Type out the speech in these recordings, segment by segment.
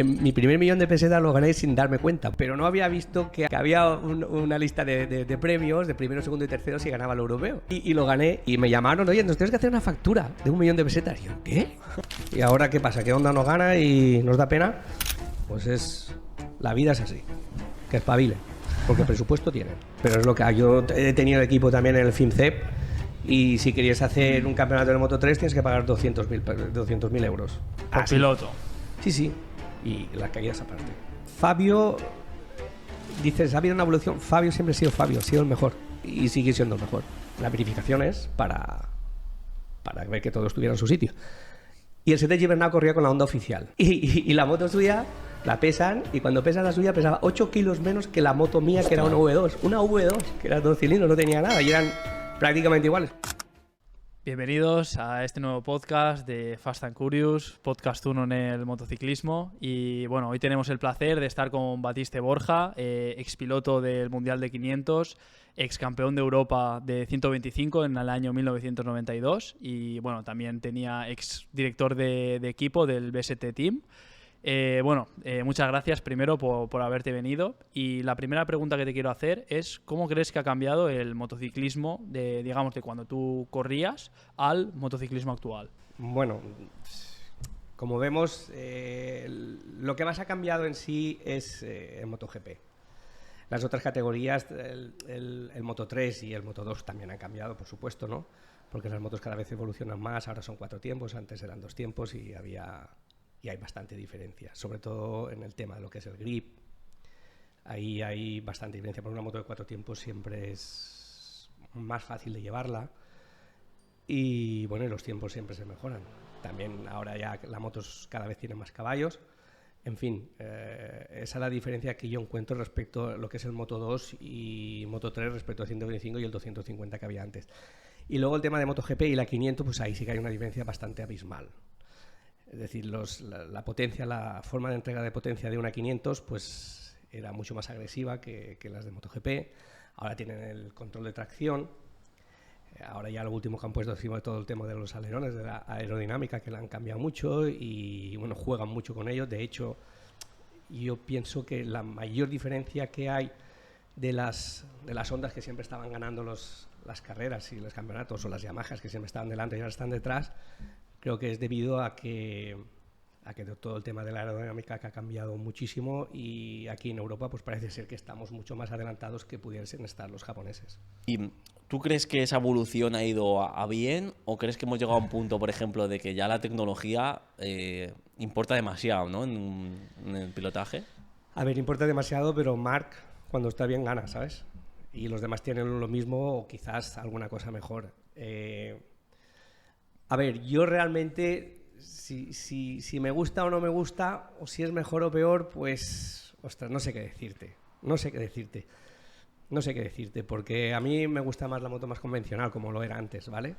Mi primer millón de pesetas lo gané sin darme cuenta, pero no había visto que había una lista de premios, de primero, segundo y tercero si ganaba el europeo. Y lo gané y me llamaron, oye, nos tienes que hacer una factura de 1 millón de pesetas. Y yo, ¿qué? ¿Y ahora qué pasa? ¿Qué onda nos gana y nos da pena? Pues la vida es así, que espabile, porque presupuesto tienen. Pero es lo que yo he tenido equipo también en el FinCEP y si querías hacer un campeonato de Moto 3 tienes que pagar 200.000 euros. Por piloto. Sí. Y las caídas aparte. Fabio, dices, ¿ha habido una evolución? Fabio siempre ha sido el mejor y sigue siendo el mejor. La verificación es para ver que todo estuviera en su sitio. Y el Sete Gibernau corría con la Honda oficial. Y la moto suya la pesan, y cuando pesa la suya pesaba 8 kilos menos que la moto mía, que era una V2. Una V2, que era 2 cilindros, no tenía nada, y eran prácticamente iguales. Bienvenidos a este nuevo podcast de Fast and Curious, podcast 1 en el motociclismo. Y bueno, hoy tenemos el placer de estar con Batiste Borja, expiloto del Mundial de 500, ex campeón de Europa de 125 en el año 1992 y bueno, también tenía ex director de equipo del BST Team. Muchas gracias primero por haberte venido, y la primera pregunta que te quiero hacer es ¿cómo crees que ha cambiado el motociclismo de cuando tú corrías al motociclismo actual? Bueno, como vemos, lo que más ha cambiado en sí es el MotoGP. Las otras categorías, el Moto 3 y el Moto 2 también han cambiado, por supuesto, ¿no? Porque las motos cada vez evolucionan más, ahora son 4 tiempos, antes eran 2 tiempos y hay bastante diferencia, sobre todo en el tema de lo que es el grip. Ahí hay bastante diferencia, porque una moto de 4 tiempos siempre es más fácil de llevarla y bueno, y los tiempos siempre se mejoran. También ahora ya las motos cada vez tienen más caballos. En fin, esa es la diferencia que yo encuentro respecto a lo que es el Moto 2 y Moto 3 respecto al 125 y el 250 que había antes. Y luego el tema de MotoGP y la 500, pues ahí sí que hay una diferencia bastante abismal. Es decir, la potencia, la forma de entrega de potencia de una 500 pues era mucho más agresiva que las de MotoGP. Ahora tienen el control de tracción. Ahora ya lo último que han puesto encima de todo el tema de los alerones, de la aerodinámica, que la han cambiado mucho y bueno, juegan mucho con ellos. De hecho, yo pienso que la mayor diferencia que hay de las Hondas que siempre estaban ganando las carreras y los campeonatos, o las Yamahas que siempre estaban delante y ahora están detrás, creo que es debido a que todo el tema de la aerodinámica que ha cambiado muchísimo, y aquí en Europa pues parece ser que estamos mucho más adelantados que pudiesen estar los japoneses. ¿Y tú crees que esa evolución ha ido a bien, o crees que hemos llegado a un punto, por ejemplo, de que ya la tecnología importa demasiado, ¿no? en el pilotaje? A ver, importa demasiado, pero Marc cuando está bien gana, ¿sabes? Y los demás tienen lo mismo o quizás alguna cosa mejor. A ver, yo realmente, si me gusta o no me gusta, o si es mejor o peor, pues, ostras, no sé qué decirte, porque a mí me gusta más la moto más convencional, como lo era antes, ¿vale?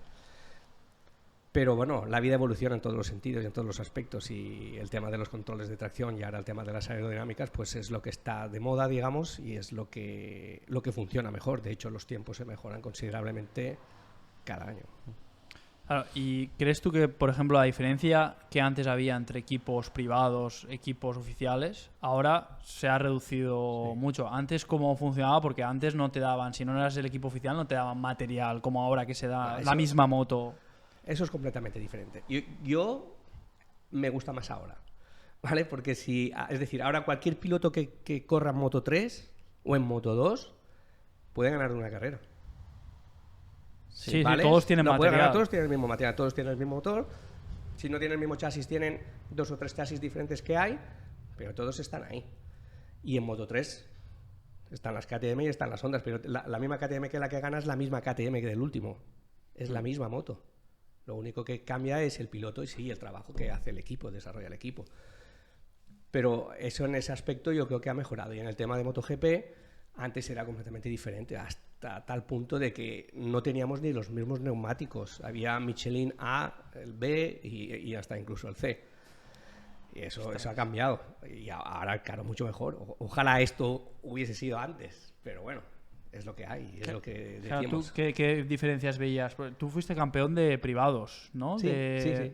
Pero bueno, la vida evoluciona en todos los sentidos y en todos los aspectos, y el tema de los controles de tracción y ahora el tema de las aerodinámicas, pues es lo que está de moda, digamos, y es lo que funciona mejor. De hecho, los tiempos se mejoran considerablemente cada año. Claro, ¿y crees tú que, por ejemplo, la diferencia que antes había entre equipos privados, equipos oficiales, ahora se ha reducido mucho? Antes, ¿cómo funcionaba? Porque antes no te daban, si no eras el equipo oficial, no te daban material, como ahora que se da la misma moto. Eso es completamente diferente. Yo me gusta más ahora, ¿vale? Porque es decir, ahora cualquier piloto que corra en Moto 3 o en Moto 2 puede ganar una carrera. Sí, ¿vale? Todos tienen material. Ganar, todos tienen el mismo material, todos tienen el mismo motor. Si no tienen el mismo chasis, tienen 2 o 3 chasis diferentes que hay, pero todos están ahí. Y en Moto 3 están las KTM y están las Hondas, pero la misma KTM que la que gana es la misma KTM que del último. Es la misma moto. Lo único que cambia es el piloto y sí, el trabajo que hace el equipo, desarrolla el equipo. Pero eso, en ese aspecto, yo creo que ha mejorado. Y en el tema de MotoGP, antes era completamente diferente, hasta tal punto de que no teníamos ni los mismos neumáticos. Había Michelin A, el B y hasta incluso el C. Y eso ha cambiado. Y ahora, claro, mucho mejor. Ojalá esto hubiese sido antes, pero bueno, es lo que hay, es lo que Claro, decimos. ¿tú qué diferencias veías? Porque tú fuiste campeón de privados, ¿no? Sí, sí.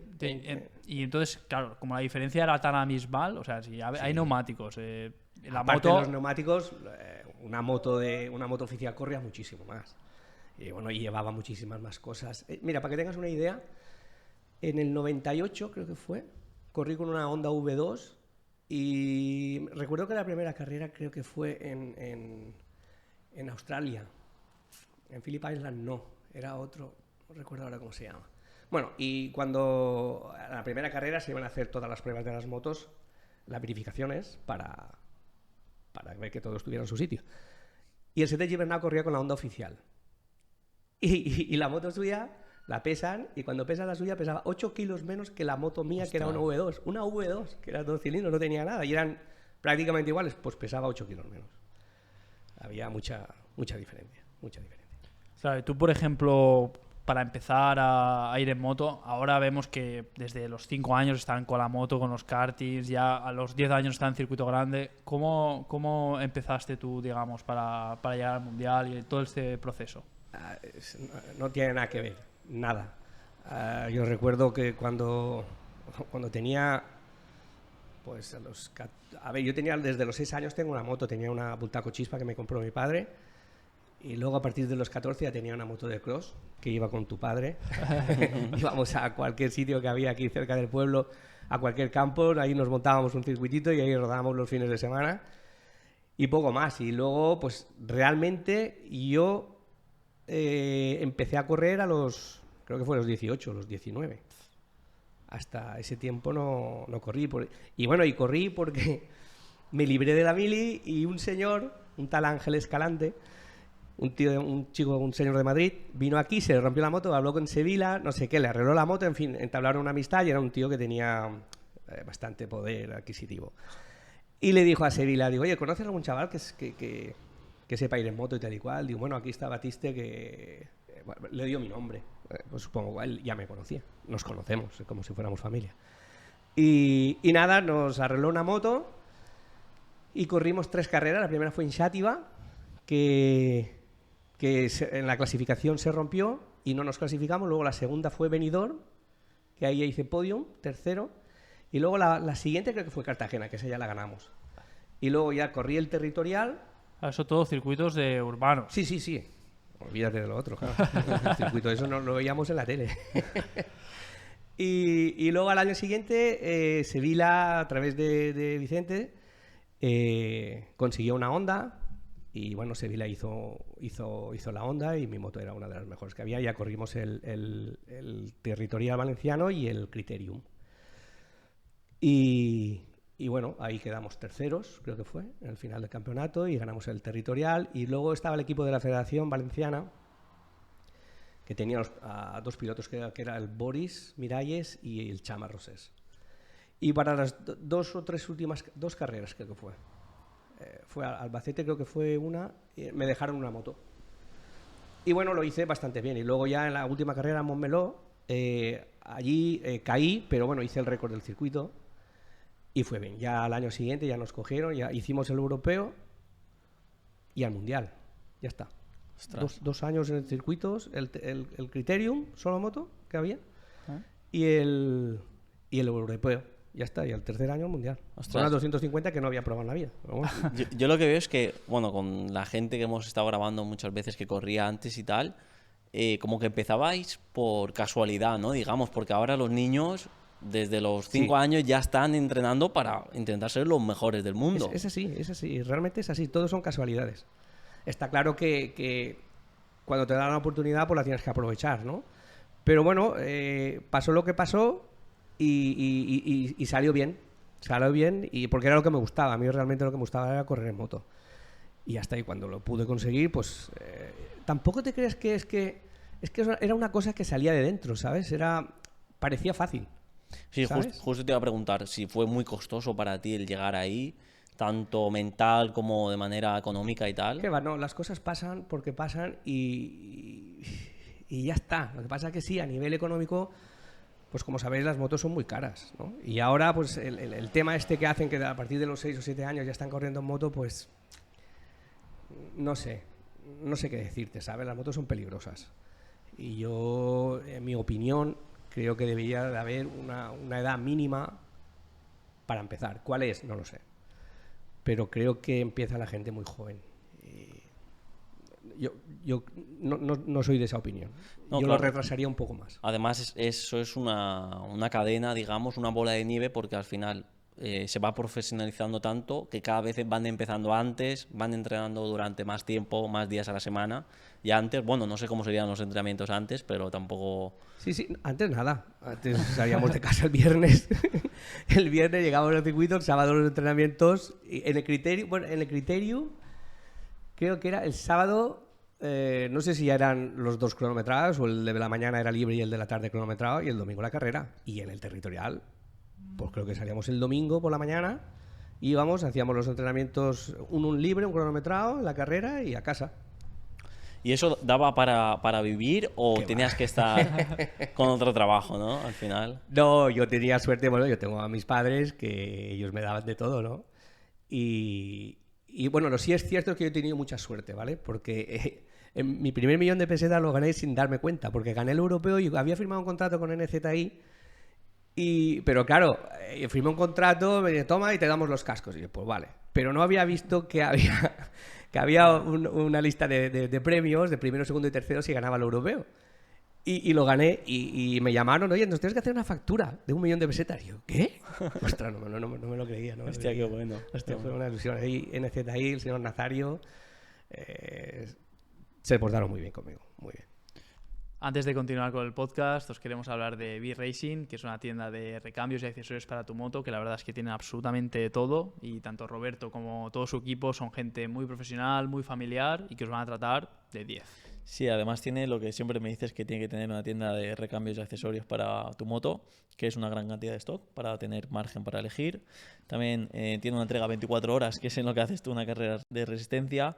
Y entonces, claro, como la diferencia era tan abismal, o sea, si hay neumáticos, la Aparte moto... de los neumáticos, una moto oficial corría muchísimo más. Y bueno, y llevaba muchísimas más cosas. Mira, para que tengas una idea, en el 98 creo que fue, corrí con una Honda V2 y recuerdo que la primera carrera creo que fue en Australia. En Phillip Island no, era otro, no recuerdo ahora cómo se llama. Bueno, y cuando a la primera carrera se iban a hacer todas las pruebas de las motos, las verificaciones para ver que todo estuviera en su sitio. Y el CT Gibernau corría con la Honda oficial. Y la moto suya la pesan, y cuando pesa la suya pesaba 8 kilos menos que la moto mía, que era una V2. Una V2, que era 2 cilindros, no tenía nada, y eran prácticamente iguales, pues pesaba 8 kilos menos. Había mucha diferencia, mucha diferencia. Claro, y tú, por ejemplo, para empezar a ir en moto, ahora vemos que desde los 5 años están con la moto, con los kartings, ya a los 10 años están en circuito grande. ¿Cómo empezaste tú, digamos, para llegar al Mundial y todo este proceso? No tiene nada que ver, nada. Yo recuerdo que cuando tenía, pues yo tenía desde los 6 años tengo una moto, tenía una Bultaco Chispa que me compró mi padre, y luego a partir de los 14 ya tenía una moto de cross que iba con tu padre. Íbamos a cualquier sitio que había aquí cerca del pueblo, a cualquier campo, ahí nos montábamos un circuitito y ahí rodábamos los fines de semana y poco más. Y luego, pues realmente yo empecé a correr creo que fue a los 18, los 19. Hasta ese tiempo no corrí. Y bueno, y corrí porque me libré de la mili y un señor, un tal Ángel Escalante, un señor de Madrid, vino aquí, se le rompió la moto, habló con Sevilla, no sé qué, le arregló la moto, en fin, entablaron una amistad y era un tío que tenía bastante poder adquisitivo. Y le dijo a Sevilla, digo, oye, ¿conoces a algún chaval que sepa ir en moto y tal y cual? Digo, bueno, aquí está Batiste, que bueno, le dio mi nombre. Pues supongo que él ya me conocía, nos conocemos, como si fuéramos familia. Y nada, nos arregló una moto y corrimos 3 carreras. La primera fue en Xàtiva, que en la clasificación se rompió y no nos clasificamos. Luego la segunda fue Benidorm, que ahí hice podium, tercero. Y luego la siguiente creo que fue Cartagena, que esa ya la ganamos. Y luego ya corrí el territorial. Eso todo circuitos de urbanos. Sí. Olvídate de lo otro, claro. El circuito de eso no lo veíamos en la tele. y luego al año siguiente, Sevilla, a través de Vicente, consiguió una Honda. Y bueno, Sevilla hizo la Honda y mi moto era una de las mejores que había. Ya corrimos el territorial valenciano y el Criterium. Y bueno, ahí quedamos terceros, creo que fue, en el final del campeonato, y ganamos el territorial. Y luego estaba el equipo de la Federación Valenciana, que tenía a 2 pilotos, que era el Boris Miralles y el Chama Rosés. Y para las 2 o 3 últimas, 2 carreras creo que fue a Albacete, creo que fue una, me dejaron una moto. Y bueno, lo hice bastante bien. Y luego ya en la última carrera en Montmeló, allí caí, pero bueno, hice el récord del circuito. Y fue bien. Ya al año siguiente ya nos cogieron, ya hicimos el europeo y al mundial. Ya está. 2 años en el circuito, el Criterium, solo moto que había, y el europeo. Ya está. Y el tercer año el mundial. Son las 250 que no había probado en la vida. Bueno. Yo lo que veo es que, bueno, con la gente que hemos estado grabando muchas veces que corría antes y tal, como que empezabais por casualidad, ¿no? Digamos, porque ahora los niños desde los 5 años ya están entrenando para intentar ser los mejores del mundo. Es así, realmente es así, todos son casualidades. Está claro que cuando te dan la oportunidad pues la tienes que aprovechar, ¿no? Pero bueno, pasó lo que pasó y salió bien, y porque era lo que me gustaba. A mí realmente lo que me gustaba era correr en moto. Y hasta ahí, cuando lo pude conseguir, pues tampoco te crees que es que era una cosa que salía de dentro, ¿sabes? Parecía fácil. Sí, justo te iba a preguntar si fue muy costoso para ti el llegar ahí, tanto mental como de manera económica y tal. Que va, no, las cosas pasan porque pasan y ya está. Lo que pasa es que sí, a nivel económico, pues como sabéis, las motos son muy caras, ¿no? Y ahora, pues el tema este que hacen, que a partir de los 6 o 7 años ya están corriendo en moto, pues no sé. no sé qué decirte, ¿sabes? Las motos son peligrosas. Y yo, en mi opinión, creo que debería de haber una edad mínima para empezar. ¿Cuál es? No lo sé. Pero creo que empieza la gente muy joven. Yo no soy de esa opinión. No, Yo claro. lo retrasaría un poco más. Además, eso es una cadena, digamos, una bola de nieve, porque al final se va profesionalizando tanto que cada vez van empezando antes, van entrenando durante más tiempo, más días a la semana. Y antes, bueno, no sé cómo serían los entrenamientos antes, pero tampoco... Sí, antes nada. Antes salíamos de casa el viernes. El viernes llegábamos al circuito, el sábado los entrenamientos. Y en el criterio, creo que era el sábado, no sé si ya eran los 2 cronometrados o el de la mañana era libre y el de la tarde cronometrado y el domingo la carrera. Y en el territorial, pues creo que salíamos el domingo por la mañana, íbamos, hacíamos los entrenamientos, un libre, un cronometrado, la carrera y a casa. ¿Y eso daba para vivir o Qué tenías que estar con otro trabajo, ¿no? Al final. No, yo tenía suerte, bueno, yo tengo a mis padres que ellos me daban de todo, ¿no? Y bueno, lo sí es cierto es que yo he tenido mucha suerte, ¿vale? Porque en mi primer millón de pesetas lo gané sin darme cuenta, porque gané el europeo y había firmado un contrato con NZI, pero claro, firmé un contrato, me dice, toma y te damos los cascos. Y yo, pues vale. Pero no había visto que había una lista de premios, de primero, segundo y tercero si ganaba el europeo. Y lo gané y me llamaron, oye, nos tienes que hacer una factura de 1 millón de pesetas. Y yo, ¿qué? Ostras, no me lo creía. No me lo Hostia, creía. qué bueno. Hostia, fue una ilusión. Ahí NZI, el señor Nazario, se portaron muy bien conmigo, muy bien. Antes de continuar con el podcast, os queremos hablar de B-Racing, que es una tienda de recambios y accesorios para tu moto, que la verdad es que tiene absolutamente de todo, y tanto Roberto como todo su equipo son gente muy profesional, muy familiar y que os van a tratar de 10. Sí, además tiene lo que siempre me dices, que tiene que tener una tienda de recambios y accesorios para tu moto, que es una gran cantidad de stock para tener margen para elegir. También tiene una entrega 24 horas, que es en lo que haces tú una carrera de resistencia,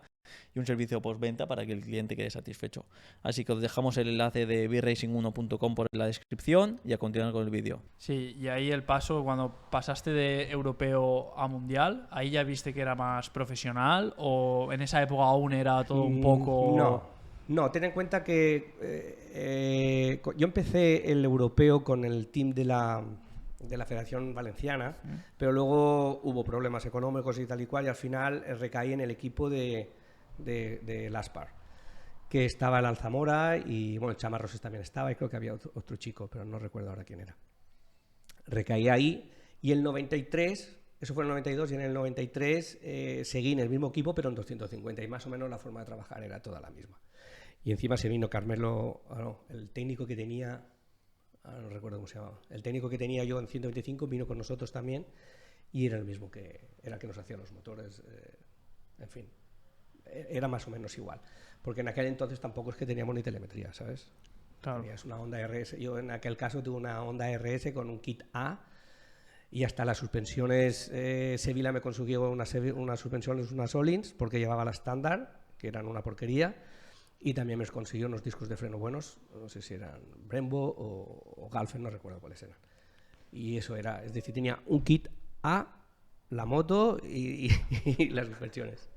y un servicio postventa para que el cliente quede satisfecho. Así que os dejamos el enlace de bracing1.com por la descripción y a continuar con el vídeo. Sí, y ahí el paso, cuando pasaste de europeo a mundial, ¿ahí ya viste que era más profesional o en esa época aún era todo un poco...? No, ten en cuenta que yo empecé el europeo con el team de la Federación Valenciana, pero luego hubo problemas económicos y tal y cual, y al final recaí en el equipo de Laspar, que estaba el Alzamora y bueno, el Chamarroses también estaba, y creo que había otro chico, pero no recuerdo ahora quién era. Recaí ahí, y el 93, eso fue en el 92, y en el 93 seguí en el mismo equipo, pero en 250, y más o menos la forma de trabajar era toda la misma. Y encima se vino Carmelo, el técnico que tenía, no recuerdo cómo se llamaba, el técnico que tenía yo en 125 vino con nosotros también, y era el mismo era el que nos hacía los motores, en fin, era más o menos igual, porque en aquel entonces tampoco es que teníamos ni telemetría, ¿sabes? Claro. Tenías una Honda RS, yo en aquel caso tuve una Honda RS con un kit A, y hasta las suspensiones, Sevilla me consiguió unas suspensiones, unas Olins, porque llevaba la estándar, que eran una porquería, y también me consiguió unos discos de freno buenos, no sé si eran Brembo o Galfen, no recuerdo cuáles eran. Y eso era, es decir, tenía un kit A, la moto y las suspensiones.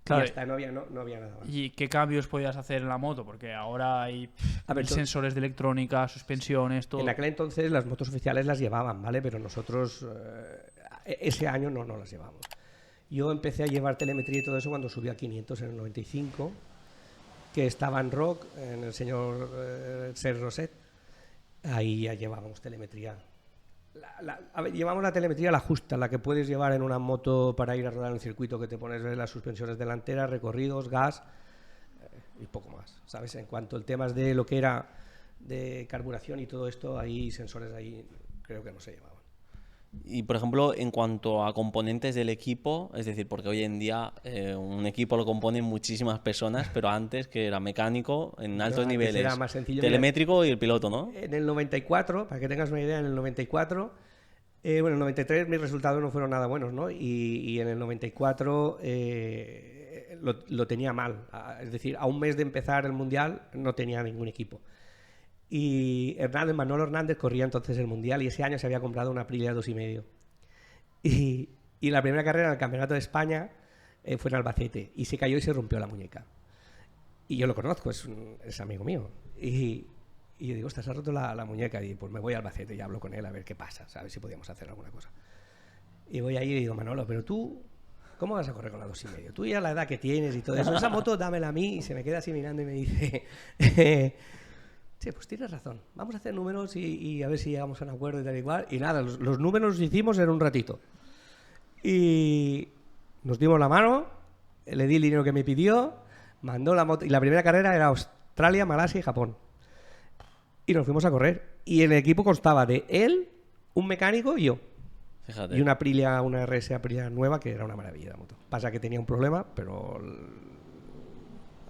Claro. Y hasta no había nada más. ¿Y qué cambios podías hacer en la moto? Porque ahora hay A ver, sensores de electrónica, suspensiones, todo. En aquel entonces las motos oficiales las llevaban, ¿vale? Pero nosotros ese año no las llevamos. Yo empecé a llevar telemetría y todo eso cuando subí a 500 en el 95, que estaba en Rock, en el señor Serge Roset. Ahí ya llevábamos telemetría. Llevamos la telemetría la justa, la que puedes llevar en una moto para ir a rodar en el circuito, que te pones las suspensiones delanteras, recorridos, gas y poco más, ¿sabes? En cuanto al tema de lo que era de carburación y todo esto, ahí sensores ahí creo que no se llevaban. Y por ejemplo, en cuanto a componentes del equipo, es decir, porque hoy en día un equipo lo componen muchísimas personas, pero antes que era mecánico en altos Antes niveles, era más sencillo. telemétrico y el piloto, ¿no? En el 94, para que tengas una idea, en el 94, bueno, en el 93 mis resultados no fueron nada buenos, ¿no? Y en el 94 lo tenía mal, es decir, a un mes de empezar el Mundial no tenía ningún equipo. Y Manolo Hernández corría entonces el Mundial, y ese año se había comprado una Aprilia 2,5. Y la primera carrera del Campeonato de España fue en Albacete, y se cayó y se rompió la muñeca. Y yo lo conozco, es amigo mío. Y yo digo, ostras, se ha roto la muñeca. Y pues me voy a Albacete y hablo con él a ver qué pasa, ¿sabes? Si podíamos hacer alguna cosa. Y voy ahí y digo, Manolo, pero tú, ¿cómo vas a correr con la 2,5? Tú ya la edad que tienes y todo eso. Esa moto dámela a mí. Y se me queda así mirando y me dice, sí, pues tienes razón. Vamos a hacer números y a ver si llegamos a un acuerdo y tal y cual. Y nada, los números los hicimos en un ratito. Y nos dimos la mano, le di el dinero que me pidió, mandó la moto. Y la primera carrera era Australia, Malasia y Japón. Y nos fuimos a correr. Y el equipo constaba de él, un mecánico y yo. Fíjate. Y una Aprilia, una RS Aprilia nueva, que era una maravilla la moto. Pasa que tenía un problema, pero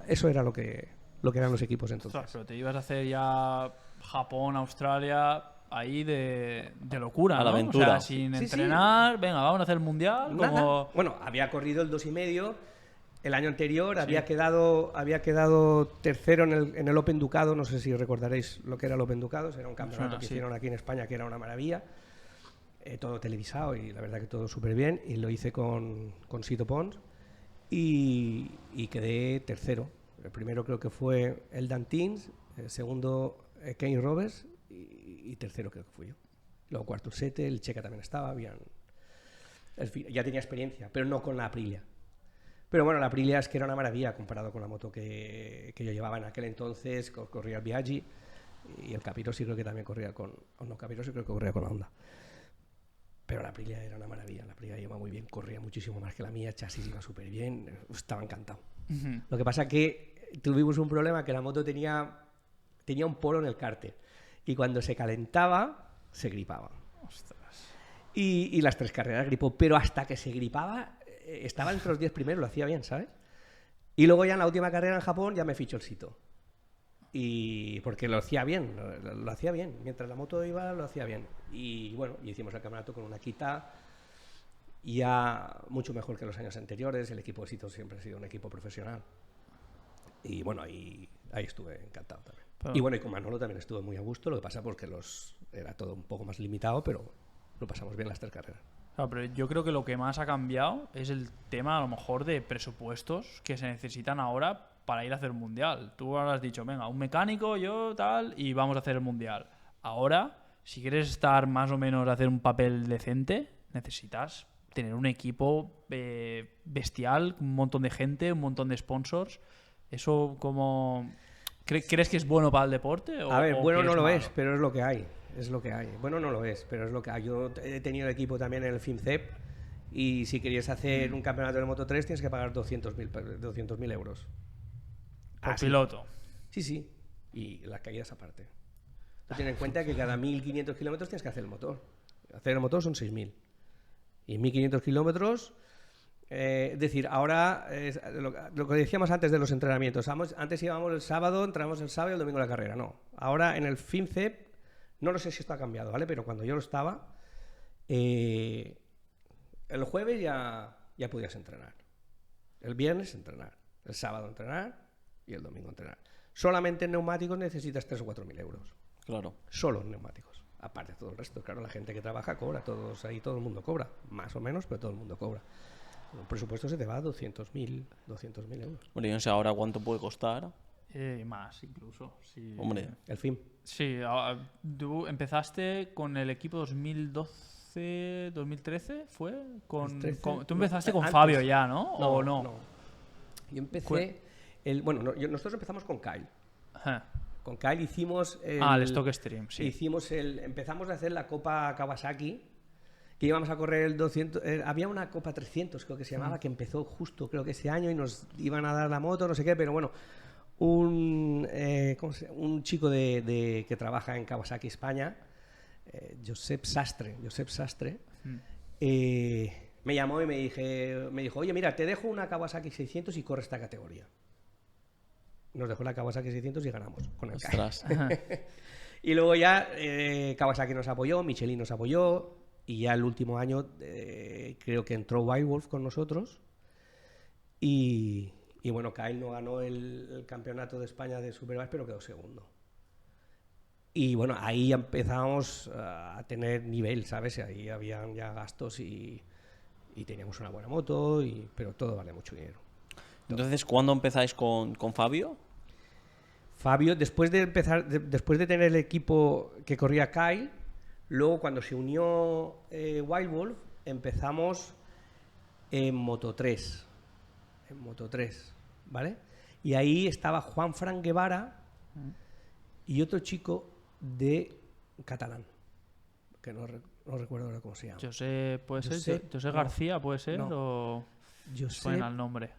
eso era lo que eran los equipos entonces. Ostras, pero te ibas a hacer ya Japón, Australia, ahí de locura, A la ¿no? aventura. O sea, sin entrenar, venga, vamos a hacer el mundial. Nada. Como... Bueno, había corrido el 2,5 el año anterior, había quedado tercero en el Open Ducados. No sé si recordaréis lo que era el Open Ducados. Era un campeonato que hicieron aquí en España, que era una maravilla. Todo televisado y la verdad que todo súper bien. Y lo hice con Sito Pons y quedé tercero. El primero creo que fue el Dantins, el segundo Kane Roberts y tercero creo que fui yo. Luego cuarto Sete, el Checa también estaba, ya tenía experiencia, pero no con la Aprilia. Pero bueno, la Aprilia es que era una maravilla comparado con la moto que yo llevaba en aquel entonces. Corría el Biaggi y el Capirosi creo que también corría Capirosi creo que corría con la Honda. Pero la Aprilia era una maravilla, la Aprilia iba muy bien, corría muchísimo más que la mía, chasis iba súper bien, estaba encantado. Lo que pasa que tuvimos un problema, que la moto tenía un polo en el cárter y cuando se calentaba, se gripaba. Ostras. Y las 3 carreras gripó, pero hasta que se gripaba, estaba entre los 10 primeros, lo hacía bien, ¿sabes? Y luego ya en la última carrera en Japón ya me fichó el Sito. Y porque lo hacía bien, lo hacía bien. Mientras la moto iba, lo hacía bien. Y bueno, hicimos el campeonato con una Kita ya mucho mejor que los años anteriores. El equipo de Sito siempre ha sido un equipo profesional. Y bueno, ahí estuve encantado también. Y bueno, y con Manolo también estuve muy a gusto. Lo que pasa porque era todo un poco más limitado, pero lo pasamos bien las 3 carreras. Claro, pero yo creo que lo que más ha cambiado es el tema, a lo mejor, de presupuestos que se necesitan ahora para ir a hacer el mundial. Tú ahora has dicho, venga, un mecánico, yo, tal, y vamos a hacer el mundial. Ahora, si quieres estar más o menos a hacer un papel decente, necesitas tener un equipo bestial, un montón de gente, un montón de sponsors. Eso como... ¿Crees que es bueno para el deporte? A ver, bueno no lo malo? es, pero es lo que hay. Es lo que hay. Bueno no lo es, pero es lo que hay. Yo he tenido equipo también en el FIMCEP y si querías hacer un campeonato de Moto 3 tienes que pagar 200.000 euros. Por piloto. Sí. Y las caídas aparte. Tú ten en cuenta que cada 1.500 kilómetros tienes que hacer el motor. Hacer el motor son 6.000. Y 1.500 kilómetros... es decir, ahora lo que decíamos antes de los entrenamientos. Antes íbamos el sábado, entrábamos el sábado y el domingo la carrera. No. Ahora en el FIMCEP, no lo sé si esto ha cambiado, ¿vale? Pero cuando yo lo estaba, el jueves ya podías entrenar. El viernes entrenar. El sábado entrenar. Y el domingo entrenar. Solamente en neumáticos necesitas 3 o 4.000 euros. Claro. Solo en neumáticos. Aparte de todo el resto. Claro, la gente que trabaja cobra. Todo el mundo cobra. Más o menos, pero todo el mundo cobra. Un presupuesto se te va a 200.000 euros. Bueno, yo no sé ahora cuánto puede costar. Más, incluso. Sí. Hombre. El fin. Sí, tú empezaste con el equipo 2012, 2013, ¿fue? Tú empezaste con antes. Fabio ya, ¿no? ¿O no? Yo empecé... nosotros empezamos con Kyle. Ajá. Con Kyle hicimos... el Stock Stream, sí. Empezamos a hacer la Copa Kawasaki, que íbamos a correr el 200... había una Copa 300, creo que se llamaba, que empezó justo, creo que ese año, y nos iban a dar la moto, no sé qué, pero bueno... Un chico que trabaja en Kawasaki España, Josep Sastre, me llamó y me dijo, oye, mira, te dejo una Kawasaki 600 y corre esta categoría. Nos dejó la Kawasaki 600 y ganamos con el Kai. Y luego ya Kawasaki nos apoyó, Michelin nos apoyó, y ya el último año creo que entró Wild Wolf con nosotros. Y bueno, Kyle no ganó el campeonato de España de Superbike, pero quedó segundo. Y bueno, ahí ya empezábamos a tener nivel, ¿sabes? Ahí habían ya gastos y teníamos una buena moto, pero todo vale mucho dinero. Entonces, ¿cuándo empezáis con Fabio? Fabio, después de empezar, después de tener el equipo que corría Kyle, luego cuando se unió Wild Wolf, empezamos en Moto 3. En Moto 3, ¿vale? Y ahí estaba Juan Fran Guevara y otro chico de Catalán, que no recuerdo ahora cómo se llama. José, ¿puede ser? José no, García, ¿puede ser? no. ¿O Josep, suena el nombre?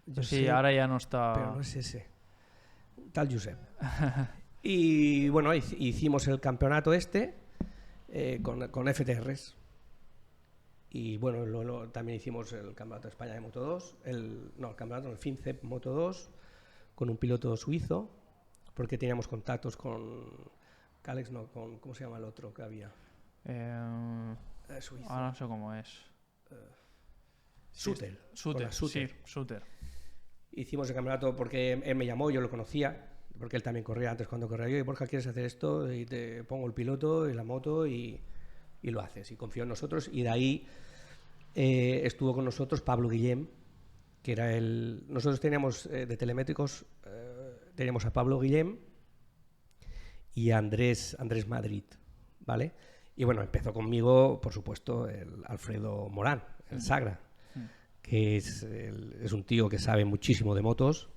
Josep, Sí, ahora ya no está... pero no es ese. Tal Josep. Y bueno, hicimos el campeonato con FTRs. Y bueno, también hicimos el campeonato de España de Moto 2, el FinCEP Moto 2, con un piloto suizo, porque teníamos contactos con Calex, ¿cómo se llama el otro que había? Suizo. Ahora no sé cómo es. Suter. Sí, Suter. Hicimos el campeonato porque él me llamó, yo lo conocía, porque él también corría antes cuando corría yo, y Borja, ¿quieres hacer esto? Y te pongo el piloto y la moto y lo haces, y confío en nosotros, y de ahí estuvo con nosotros Pablo Guillem, que era nosotros teníamos de telemétricos, teníamos a Pablo Guillem y a Andrés Madrid, ¿vale? Y bueno, empezó conmigo, por supuesto, el Alfredo Morán, el Sagra, que es un tío que sabe muchísimo de motos,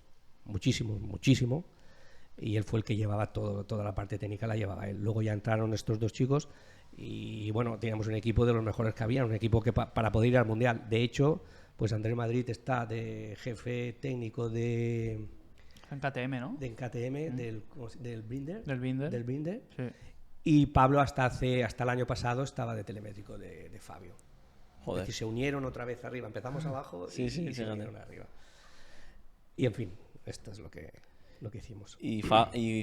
muchísimo, y él fue el que llevaba toda la parte técnica, la llevaba él. Luego ya entraron estos dos chicos y bueno, teníamos un equipo de los mejores que había, un equipo que para poder ir al Mundial. De hecho, pues Andrés Madrid está de jefe técnico en KTM, ¿no? De KTM, del Binder. Del Binder. Sí. Y Pablo hasta el año pasado estaba de telemétrico de Fabio. Joder. Es decir, se unieron otra vez arriba. Empezamos abajo y se unieron arriba. Y en fin, esto es lo que hicimos. ¿Y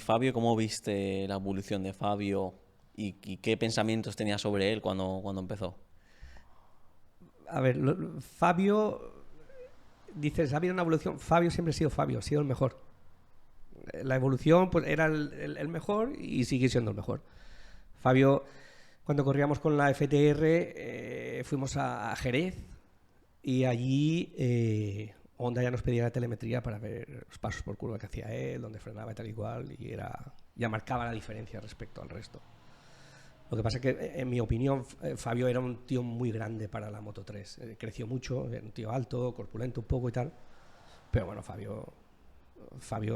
Fabio, cómo viste la evolución de Fabio y qué pensamientos tenías sobre él cuando empezó? A ver, Fabio, dices, ¿ha habido una evolución? Fabio siempre ha sido el mejor. La evolución pues era el mejor y sigue siendo el mejor. Fabio, cuando corríamos con la FTR, fuimos a Jerez y allí Honda ya nos pedía la telemetría para ver los pasos por curva que hacía él, dónde frenaba y tal y cual, y ya marcaba la diferencia respecto al resto. Lo que pasa es que, en mi opinión, Fabio era un tío muy grande para la Moto 3. Creció mucho, era un tío alto, corpulento un poco y tal. Pero bueno, Fabio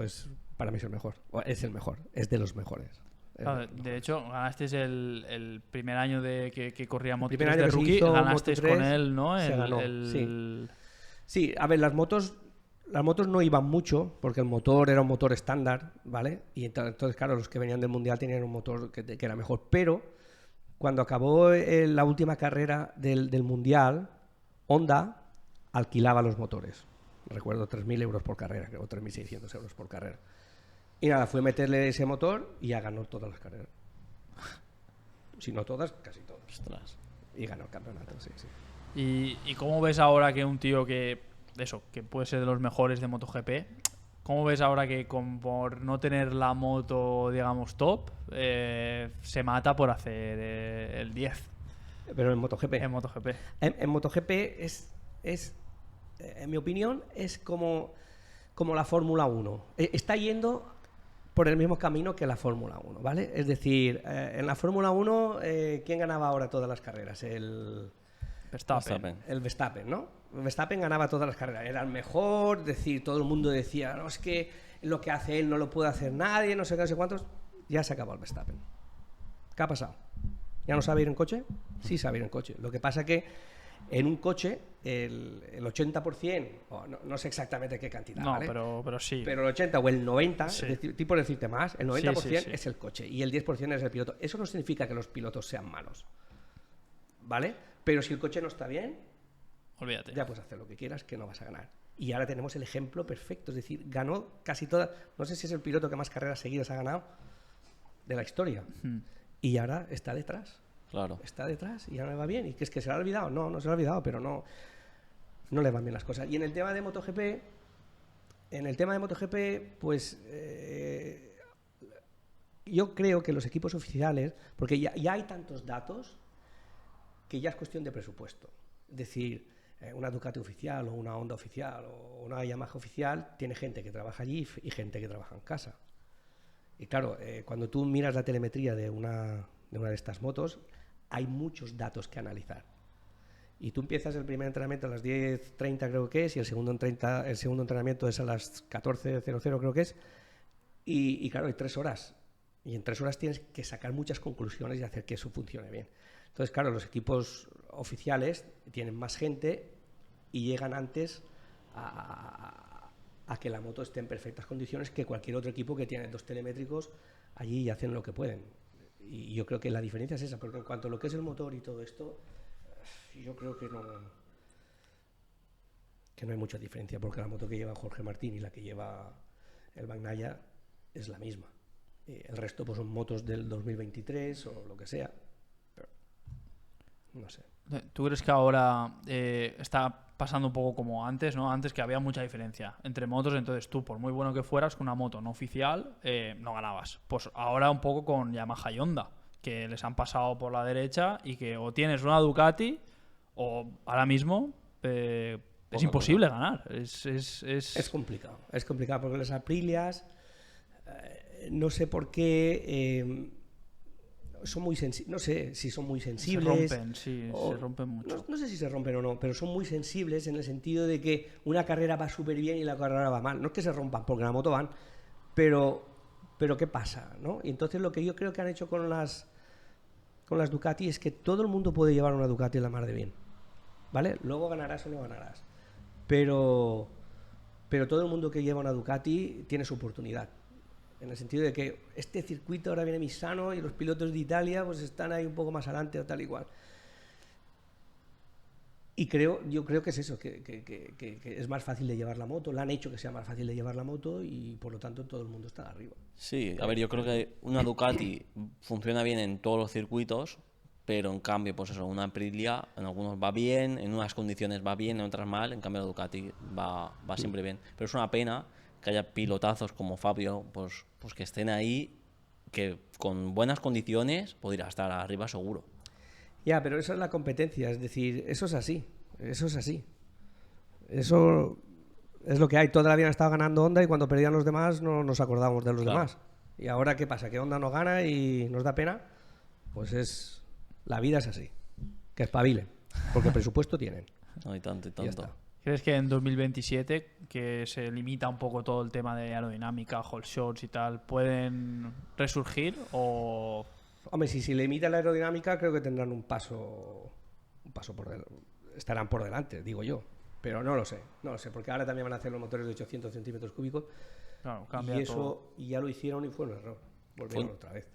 es, para mí es el mejor. Es el mejor, es de los mejores. De hecho, ganaste el primer año que corría Moto 3 de de rookie, ganaste Moto 3, con él, ¿no? Se ganó, sí, a ver, las motos no iban mucho, porque el motor era un motor estándar, ¿vale? Y entonces, claro, los que venían del Mundial tenían un motor que era mejor. Pero cuando acabó la última carrera del Mundial, Honda alquilaba los motores. Recuerdo 3.000 euros por carrera, creo, 3.600 euros por carrera. Y nada, fue meterle ese motor y ya ganó todas las carreras. Si no todas, casi todas. Ostras. Y ganó el campeonato, sí. ¿Y cómo ves ahora que un tío que puede ser de los mejores de MotoGP, cómo ves ahora que por no tener la moto, digamos, top, se mata por hacer el 10? Pero en MotoGP. En MotoGP. En MotoGP es, en mi opinión, es como la Fórmula 1. Está yendo por el mismo camino que la Fórmula 1, ¿vale? Es decir, en la Fórmula 1, ¿quién ganaba ahora todas las carreras? El Verstappen, ¿no? Verstappen ganaba todas las carreras, era el mejor, es decir, todo el mundo decía, no, es que lo que hace él no lo puede hacer nadie, no sé qué, no sé cuántos. Ya se acabó el Verstappen. ¿Qué ha pasado? ¿Ya no sabe ir en coche? Sí sabe ir en coche. Lo que pasa es que en un coche el 80%, no sé exactamente qué cantidad, no, ¿vale? pero sí. Pero el 80 o el 90, sí. Tipo decirte más, el 90% sí. es el coche y el 10% es el piloto. Eso no significa que los pilotos sean malos, ¿vale? Pero si el coche no está bien, olvídate. Ya puedes hacer lo que quieras, que no vas a ganar. Y ahora tenemos el ejemplo perfecto, es decir, ganó casi todas, no sé si es el piloto que más carreras seguidas ha ganado de la historia. Y ahora está detrás. Claro. Está detrás y ahora le va bien. ¿Y que es que se le ha olvidado? No se le ha olvidado, pero no le van bien las cosas. Y en el tema de MotoGP, pues yo creo que los equipos oficiales, porque ya hay tantos datos que ya es cuestión de presupuesto. Es decir, una Ducati oficial o una Honda oficial o una Yamaha oficial tiene gente que trabaja allí y gente que trabaja en casa. Y claro, cuando tú miras la telemetría de una de estas motos, hay muchos datos que analizar. Y tú empiezas el primer entrenamiento a las 10:30 creo que es, y el segundo entrenamiento es a las 14:00 creo que es, y claro, hay 3 horas. Y en 3 horas tienes que sacar muchas conclusiones y hacer que eso funcione bien. Entonces, claro, los equipos oficiales tienen más gente y llegan antes a que la moto esté en perfectas condiciones que cualquier otro equipo que tiene 2 telemétricos allí y hacen lo que pueden. Y yo creo que la diferencia es esa, porque en cuanto a lo que es el motor y todo esto, yo creo que no hay mucha diferencia, porque la moto que lleva Jorge Martín y la que lleva el Bagnaia es la misma. El resto pues son motos del 2023 o lo que sea, pero no sé. ¿Tú crees que ahora está pasando un poco como antes, ¿no? Antes que había mucha diferencia entre motos, entonces tú, por muy bueno que fueras, con una moto no oficial, no ganabas. Pues ahora un poco con Yamaha y Honda, que les han pasado por la derecha y que o tienes una Ducati o ahora mismo es imposible ganar. Es complicado. Es complicado porque las Aprilias, no sé por qué... son muy sensibles, no sé si son muy sensibles. Se rompen mucho. No sé si se rompen o no, pero son muy sensibles en el sentido de que una carrera va súper bien y la carrera va mal. No es que se rompan, porque en la moto van, pero ¿qué pasa? ¿No? Y entonces lo que yo creo que han hecho con las Ducati es que todo el mundo puede llevar una Ducati en la mar de bien, ¿vale? Luego ganarás o no ganarás, pero todo el mundo que lleva una Ducati tiene su oportunidad. En el sentido de que este circuito ahora viene Misano y los pilotos de Italia pues están ahí un poco más adelante o tal igual. Y yo creo que es eso, que es más fácil de llevar la moto, la han hecho que sea más fácil de llevar la moto y por lo tanto todo el mundo está arriba. Sí, a ver, yo creo que una Ducati funciona bien en todos los circuitos, pero en cambio, pues eso, una Aprilia en algunos va bien, en unas condiciones va bien, en otras mal, en cambio la Ducati va siempre bien. Pero es una pena que haya pilotazos como Fabio, pues que estén ahí, que con buenas condiciones podría estar arriba seguro. Ya, pero eso es la competencia, es decir, eso es así. Eso es lo que hay. Toda la vida han estado ganando Honda y cuando perdían los demás no nos acordábamos de los demás. Y ahora, ¿qué pasa? ¿Que Honda no gana y nos da pena? Pues la vida es así. Que espabilen, porque presupuesto tienen. No hay tanto y Y ya tanto. está. ¿Crees que en 2027, que se limita un poco todo el tema de aerodinámica, whole shots y tal, pueden resurgir o...? Hombre, si se limita la aerodinámica, creo que tendrán un paso estarán por delante, digo yo. Pero no lo sé, porque ahora también van a hacer los motores de 800 centímetros cúbicos. Claro, cambia Y todo. ya lo hicieron y fue un error. Volvieron otra vez.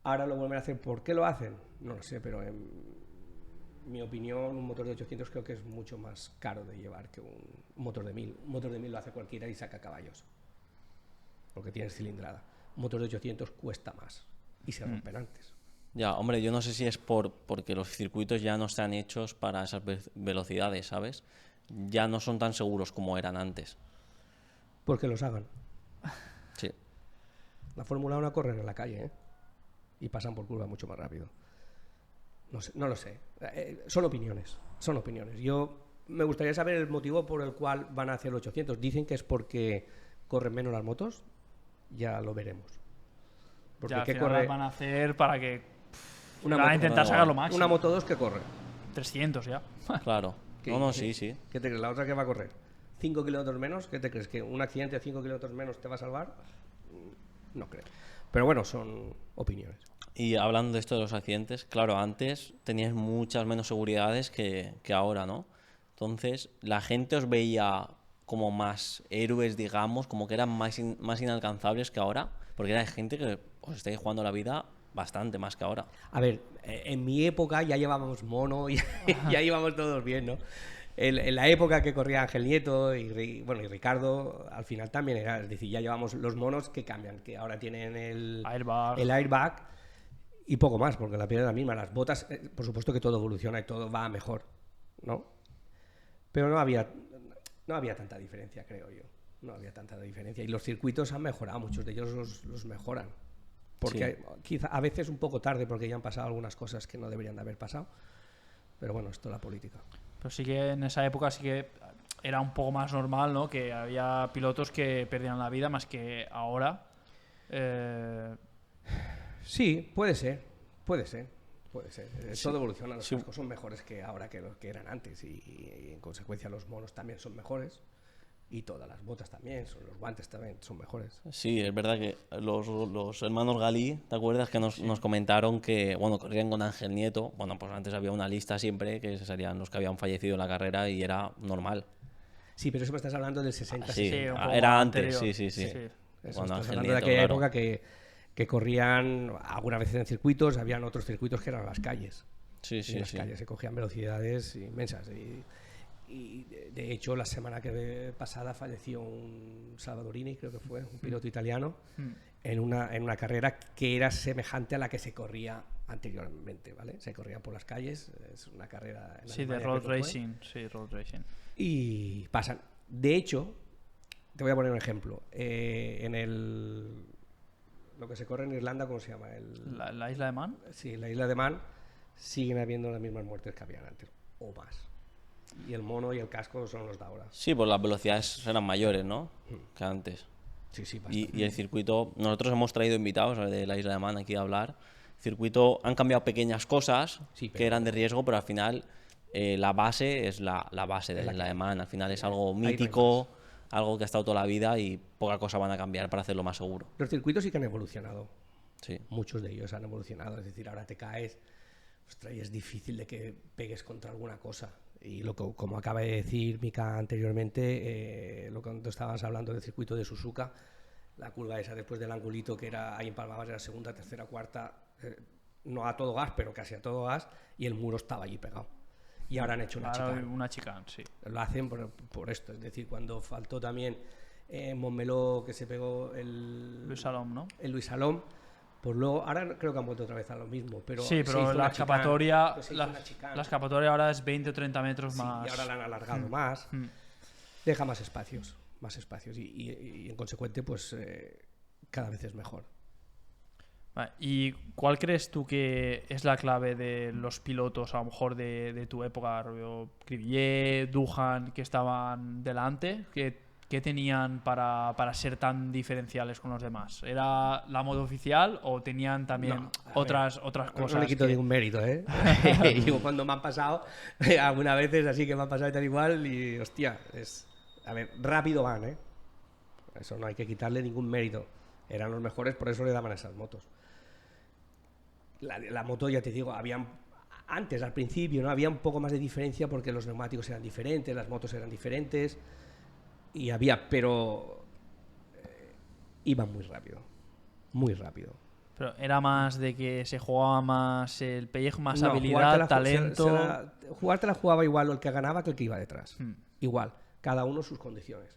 Ahora lo vuelven a hacer. ¿Por qué lo hacen? No lo sé, pero en mi opinión, un motor de 800 creo que es mucho más caro de llevar que un motor de 1000. Un motor de 1000 lo hace cualquiera y saca caballos, porque tienes cilindrada. Un motor de 800 cuesta más y se rompen antes. Ya, hombre, yo no sé si es porque los circuitos ya no están hechos para esas velocidades, ¿sabes? Ya no son tan seguros como eran antes. Porque los hagan. Sí. La Fórmula 1 corren en la calle, ¿eh? Y pasan por curva mucho más rápido. No lo sé. Son opiniones. Yo me gustaría saber el motivo por el cual van a hacer los 800. Dicen que es porque corren menos las motos. Ya lo veremos. Porque Ya al ¿qué final corre? las van a hacer para que Una van a moto intentar nueva. sacar lo máximo. Una Moto 2 que corre. 300 ya. Claro. No, sí. ¿Qué te crees? ¿La otra que va a correr? ¿5 kilómetros menos? ¿Qué te crees? ¿Que un accidente de 5 kilómetros menos te va a salvar? No creo. Pero bueno, son opiniones. Y hablando de esto de los accidentes, claro, antes tenías muchas menos seguridades que ahora, ¿no? Entonces, la gente os veía como más héroes, digamos, como que eran más inalcanzables que ahora, porque era gente que os estáis jugando la vida bastante más que ahora. A ver, en mi época ya llevábamos mono y ya íbamos todos bien, ¿no? En la época que corría Ángel Nieto y Ricardo, al final también era, es decir, ya llevamos los monos que cambian, que ahora tienen el airbag y poco más, porque la piel es la misma. Las botas, por supuesto que todo evoluciona y todo va mejor, ¿no? Pero no había tanta diferencia, creo yo. No había tanta diferencia. Y los circuitos han mejorado, muchos de ellos los mejoran. Porque sí, quizá a veces un poco tarde, porque ya han pasado algunas cosas que no deberían de haber pasado. Pero bueno, esto es la política. Pero sí que en esa época sí que era un poco más normal, ¿no? Que había pilotos que perdían la vida más que ahora. Sí, puede ser. Todo evoluciona, los Sí. cascos son mejores que ahora que los que eran antes y en consecuencia los monos también son mejores y todas las botas también, los guantes también son mejores. Sí, es verdad que los hermanos Galí, ¿te acuerdas que nos comentaron que, bueno, corrían con Ángel Nieto? Bueno, pues antes había una lista siempre que serían los que habían fallecido en la carrera y era normal. Sí, pero eso me estás hablando del 60. Sí, Sí, un poco era antes, anterior. sí. Eso, Cuando estás Ángel hablando de Nieto, aquella claro. época que corrían algunas veces en circuitos, habían otros circuitos que eran las calles. Sí, Y en las sí. calles se cogían velocidades inmensas. Y de hecho, la semana pasada falleció un Salvadorini, creo que fue, un piloto italiano, en una carrera que era semejante a la que se corría anteriormente, ¿vale? Se corría por las calles, es una carrera... en Sí, de Alemania, road creo que fue. racing. Sí, road racing. Y pasan. De hecho, te voy a poner un ejemplo. Lo que se corre en Irlanda, ¿cómo se llama? ¿La isla de Man? Sí, la isla de Man, siguen habiendo las mismas muertes que habían antes, o más. Y el mono y el casco son los de ahora. Sí, pues las velocidades eran mayores, ¿no? Que antes. Sí, bastante. Y el circuito, nosotros hemos traído invitados de la Isla de Man aquí a hablar. El circuito han cambiado pequeñas cosas Sí, pero- que eran de riesgo, pero al final la base es la base de Es la la Isla que de hay. Man. Al final es algo Ahí no hay mítico, algo que ha estado toda la vida y poca cosa van a cambiar para hacerlo más seguro. Los circuitos sí que han evolucionado. Sí. Muchos de ellos han evolucionado. Es decir, ahora te caes, ostras, y es difícil de que pegues contra alguna cosa. Y como acaba de decir Mika anteriormente, lo que tú estabas hablando del circuito de Suzuka, la curva esa después del angulito que era ahí en Palmabas, era segunda, tercera, cuarta, no a todo gas, pero casi a todo gas, y el muro estaba allí pegado. Y ahora han hecho una Ahora chicane. una chicane, sí. Lo hacen por esto, es decir, cuando faltó también Montmeló, que se pegó Luis Salom, ¿no? el Luis Salom, pues luego, ahora creo que han vuelto otra vez a lo mismo, pero Sí, se pero hizo la una escapatoria, chicane, se hizo una chicane. la escapatoria ahora es 20 o 30 metros Sí, más. y ahora la han alargado más, deja más espacios, y en consecuente, pues cada vez es mejor. Vale, ¿y cuál crees tú que es la clave de los pilotos, a lo mejor de tu época, rollo Cribillet, Duhan, que estaban delante? ¿Qué tenían para ser tan diferenciales con los demás? ¿Era la moto oficial o tenían también No, a otras cosas? No le quito que- ningún mérito, ¿eh? Yo cuando me han pasado, algunas veces así que me han pasado y tal igual, y hostia, a ver, rápido van, ¿eh? Eso no hay que quitarle ningún mérito. Eran los mejores, por eso le daban esas motos. La moto, ya te digo, antes, al principio, ¿no? Había un poco más de diferencia porque los neumáticos eran diferentes, las motos eran diferentes, pero iban muy rápido, muy rápido. Pero era más de que se jugaba más el pellejo, más No, habilidad, talento. Jugártela jugaba igual el que ganaba que el que iba detrás. Hmm. Igual, cada uno sus condiciones.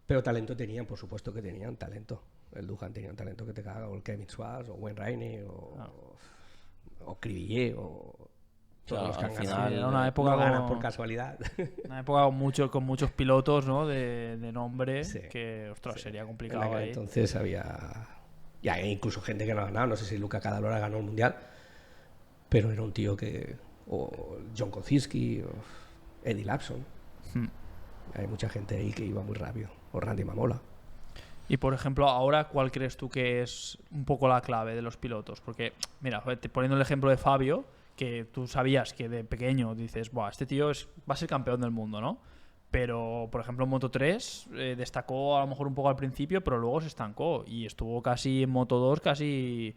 Pero talento tenían, por supuesto que tenían talento. El Duhan tenía un talento que te caga, o el Kevin Schwartz, o Wayne Rainey, o Cribillet, o todos Claro, los que al han final, ganado. Era una época No ganan como- por casualidad. Una época con muchos pilotos, ¿no? de nombre, Sí, que, ostras, sí. sería En complicado aquel ahí. entonces había... Ya, incluso gente que no ha ganado. No sé si Luca Cadalora ganó el Mundial, pero era un tío que... O John Kocinski, o Eddie Lapson. Hmm. Hay mucha gente ahí que iba muy rápido. O Randy Mamola. Y por ejemplo, ahora, ¿cuál crees tú que es un poco la clave de los pilotos? Porque, mira, poniendo el ejemplo de Fabio, que tú sabías que de pequeño dices, buah, este tío va a ser campeón del mundo, ¿no? Pero, por ejemplo, en Moto 3 destacó a lo mejor un poco al principio, pero luego se estancó y estuvo casi en Moto 2, casi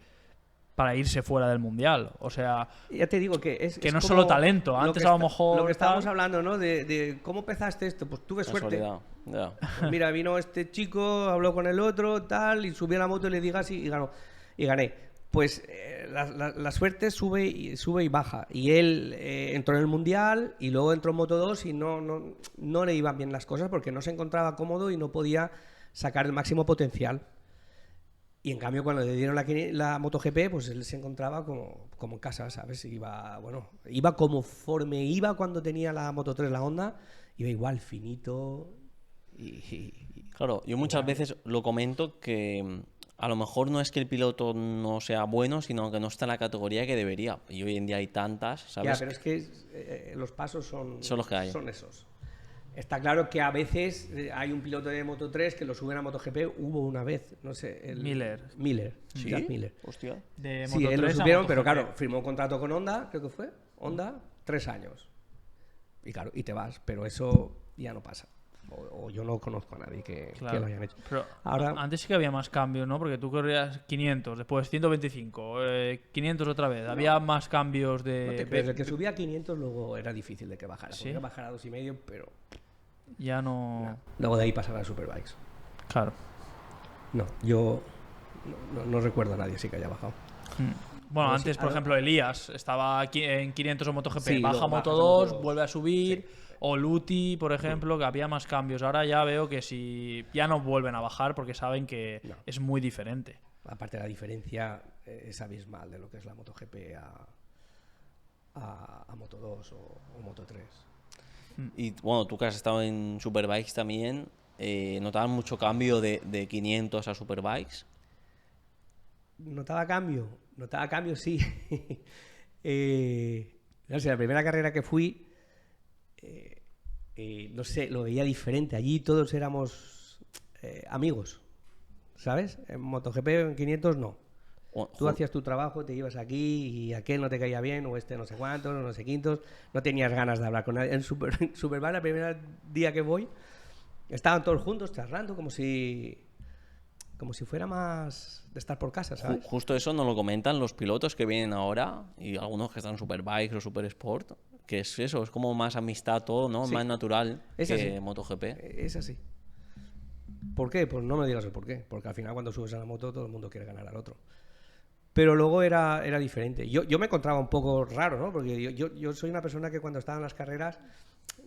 para irse fuera del Mundial. O sea, Ya te digo que es Que no es como solo talento, lo antes que a lo mejor Lo que estábamos tal. hablando, ¿no? De cómo empezaste esto. Pues tuve suerte. Casualidad. Ya. Pues mira, vino este chico, habló con el otro, tal, y subí a la moto y le di gas y ganó. Y gané. Pues la suerte sube y baja. Y él entró en el Mundial y luego entró en Moto 2 y no le iban bien las cosas porque no se encontraba cómodo y no podía sacar el máximo potencial. Y en cambio, cuando le dieron la MotoGP, pues él se encontraba como en casa, ¿sabes? Iba conforme iba cuando tenía la Moto 3, la Honda, iba igual, finito. Claro, yo muchas veces lo comento que a lo mejor no es que el piloto no sea bueno, sino que no está en la categoría que debería. Y hoy en día hay tantas, ¿sabes? Ya, pero es que los pasos son Son los que hay. Son esos. Está claro que a veces hay un piloto de Moto 3 que lo suben a MotoGP. Hubo una vez, no sé, Miller. ¿Sí? Jack Miller. Hostia. De Sí, él lo Moto3 a subieron, pero MotoGP. claro, firmó un contrato con Honda, creo que fue. Honda, 3 años. Y claro, y te vas, pero eso ya no pasa. O yo no conozco a nadie que Claro. lo hayan hecho. Pero Ahora, antes sí que había más cambios, ¿no? Porque tú corrías 500, después 125, 500 otra vez. Había más cambios no de... te crees, el que subía a 500 luego era difícil de que bajara. ¿Sí? Podía bajar a 2,5, pero Ya no... luego de ahí pasaba a Superbikes. Claro. No, yo no recuerdo a nadie así que haya bajado. Bueno, Pero antes, sí, por ahora- ejemplo, Elías estaba aquí en 500 o MotoGP, Sí, baja luego Moto bajas a 2, Moto 2. vuelve a subir, Sí. o Luti, por ejemplo, que había más cambios. Ahora ya veo que si ya no vuelven a bajar porque saben que No. es muy diferente. Aparte, la diferencia es abismal de lo que es la MotoGP a Moto 2 o Moto 3. Y bueno, tú que has estado en Superbikes también, ¿notabas mucho cambio de 500 a Superbikes? ¿Notaba cambio, sí. No sé, la primera carrera que fui, no sé, lo veía diferente. Allí todos éramos amigos, ¿sabes? En MotoGP, en 500 no. Tú hacías tu trabajo, te ibas aquí y aquel no te caía bien, o este no sé cuántos, no sé quintos, no tenías ganas de hablar con nadie. En Superbike, el primer día que voy, estaban todos juntos charlando como si fuera más de estar por casa, ¿sabes? Justo eso nos lo comentan los pilotos que vienen ahora y algunos que están en Superbikes o Super Sport, que es eso, es como más amistad todo, ¿no? Sí. Más natural Es que así. MotoGP. Es así. ¿Por qué? Pues no me digas el por qué. Porque al final cuando subes a la moto todo el mundo quiere ganar al otro. Pero luego era diferente. Yo me encontraba un poco raro, ¿no? Porque yo soy una persona que cuando estaba en las carreras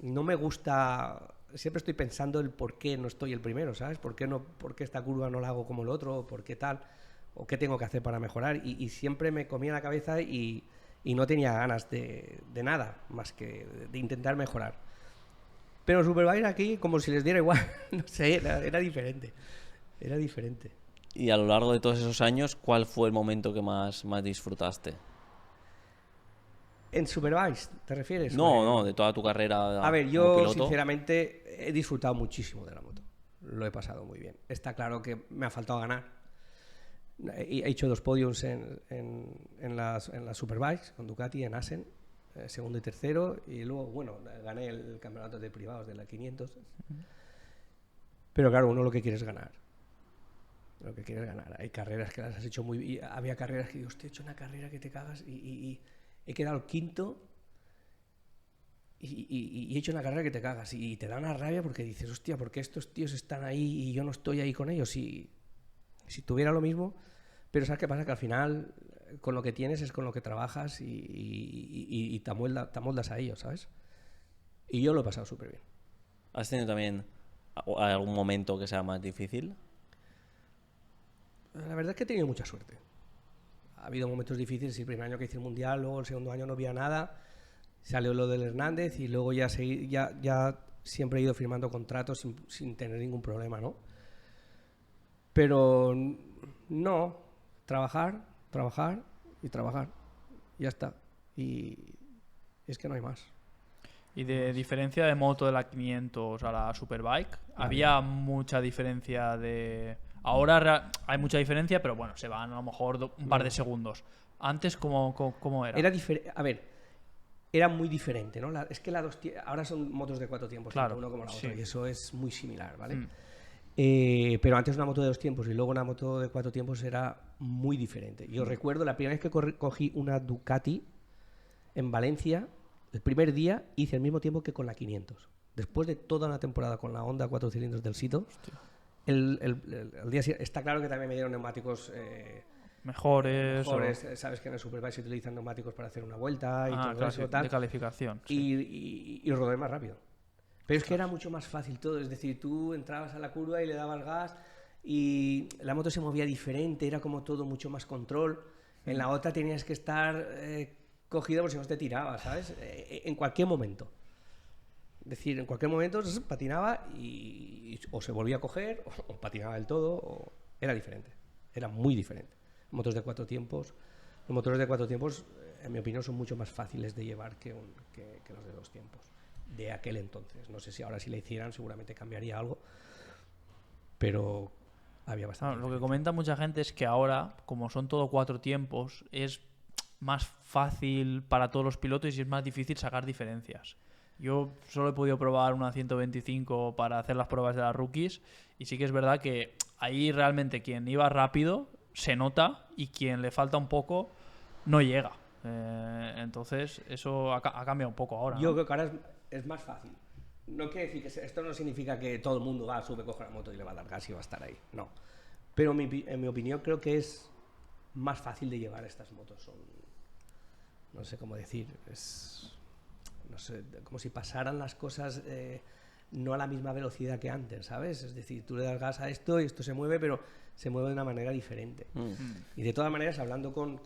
no me gusta... Siempre estoy pensando el por qué no estoy el primero, ¿sabes? ¿Por qué esta curva no la hago como el otro? ¿Por qué tal? ¿O qué tengo que hacer para mejorar? Y siempre me comía la cabeza y no tenía ganas de nada más que de intentar mejorar. Pero Superbike aquí como si les diera igual. No sé, era diferente. Era diferente. Y a lo largo de todos esos años, ¿cuál fue el momento que más disfrutaste? ¿En Superbikes te refieres? No, de toda tu carrera A ver, como yo piloto. sinceramente he disfrutado muchísimo de la moto. Lo he pasado muy bien. Está claro que me ha faltado ganar. He hecho 2 podiums en las Superbikes con Ducati en Assen, segundo y tercero, y luego, bueno, gané el campeonato de privados de la 500. Pero claro, uno lo que quiere es ganar. Lo que quiere es ganar. Hay carreras que las has hecho muy bien. Había carreras que digo, hostia, he hecho una carrera que te cagas y he quedado el quinto y he hecho una carrera que te cagas y te da una rabia porque dices, hostia, ¿por qué estos tíos están ahí y yo no estoy ahí con ellos? Si tuviera lo mismo, pero ¿sabes qué pasa? Que al final con lo que tienes es con lo que trabajas y te amoldas a ellos, ¿sabes? Y yo lo he pasado súper bien. ¿Has tenido también algún momento que sea más difícil? La verdad es que he tenido mucha suerte. Ha habido momentos difíciles, el primer año que hice el Mundial, luego el segundo año no había nada, salió lo del Hernández y luego ya siempre he ido firmando contratos sin tener ningún problema, ¿no? Pero no, trabajar y trabajar, ya está. Y es que no hay más. Y de diferencia de moto de la 500 a la Superbike, ¿había mucha diferencia de...? Ahora hay mucha diferencia, pero bueno, se van a lo mejor un par de segundos. Antes, ¿cómo era? A ver, era muy diferente, ¿no? Es que ahora son motos de 4 tiempos, Claro, tanto uno como la otra, sí. y eso es muy similar, ¿vale? Mm. Pero antes una moto de 2 tiempos y luego una moto de 4 tiempos era muy diferente. Yo recuerdo la primera vez que cogí una Ducati en Valencia, el primer día hice el mismo tiempo que con la 500. Después de toda una temporada con la Honda 4 cilindros del Sito, el día siguiente, está claro que también me dieron neumáticos Mejores. sabes que en el Superbike se utilizan neumáticos para hacer una vuelta y todo Claro, eso, tal. de calificación. Sí. Y rodé más rápido. Pero es que era mucho más fácil todo, es decir, tú entrabas a la curva y le dabas gas y la moto se movía diferente, era como todo mucho más control. En la otra tenías que estar cogido por si no te tiraba, ¿sabes? En cualquier momento. Es decir, en cualquier momento patinaba y o se volvía a coger o patinaba del todo, era diferente, era muy diferente. Motos de 4 tiempos, los motores de 4 tiempos, en mi opinión, son mucho más fáciles de llevar que los de 2 tiempos. de aquel entonces. No sé si ahora si la hicieran seguramente cambiaría algo, pero había bastante. Lo que comenta mucha gente es que ahora, como son todo 4 tiempos, es más fácil para todos los pilotos y es más difícil sacar diferencias. Yo solo he podido probar una 125 para hacer las pruebas de las rookies y sí que es verdad que ahí realmente quien iba rápido se nota y quien le falta un poco no llega. Entonces eso ha cambiado un poco ahora, ¿no? Yo creo que ahora es más fácil. No quiere decir que esto no significa que todo el mundo va, sube, coge la moto y le va a dar gas y va a estar ahí. No. Pero en mi opinión creo que es más fácil de llevar estas motos. No sé cómo decir. No sé, como si pasaran las cosas no a la misma velocidad que antes, ¿sabes? Es decir, tú le das gas a esto y esto se mueve, pero se mueve de una manera diferente. Y de todas maneras, hablando con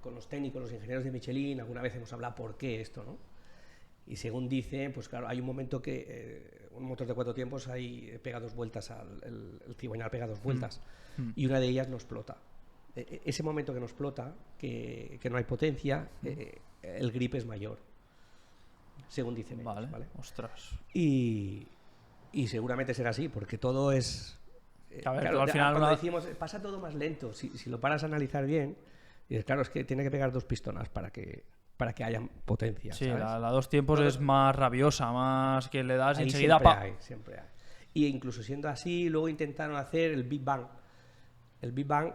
los técnicos, los ingenieros de Michelin, alguna vez hemos hablado por qué esto, ¿no? Y según dicen, pues claro, hay un momento que un motor de 4 tiempos ahí pega 2 vueltas, el cigüeñal pega 2 vueltas, y una de ellas no explota. Ese momento que no explota, que no hay potencia, el grip es mayor, según dicen ellos, ¿vale? Ostras. Y seguramente será así, porque todo es... A ver, claro, al final cuando decimos, pasa todo más lento, si lo paras a analizar bien, dices, claro, es que tiene que pegar 2 pistonas para que haya potencia. Sí, ¿sabes? la 2 tiempos es más rabiosa, más que le das y Ahí enseguida... siempre hay. Y incluso siendo así, luego intentaron hacer el Big Bang. El Big Bang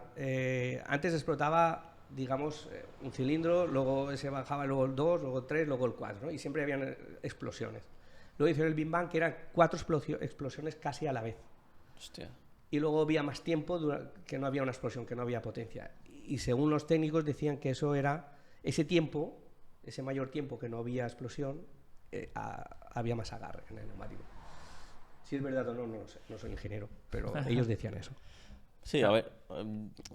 antes explotaba, digamos, un cilindro, luego se bajaba luego el 2, luego el 3, luego el 4, ¿no? Y siempre habían explosiones. Luego hicieron el Big Bang, que eran 4 explosiones casi a la vez. Hostia. Y luego había más tiempo que no había una explosión, que no había potencia. Y según los técnicos decían que eso era ese tiempo, ese mayor tiempo que no había explosión, había más agarre en el neumático. Si es verdad o no, no lo sé, no soy ingeniero, pero ellos decían eso. Sí, a ver,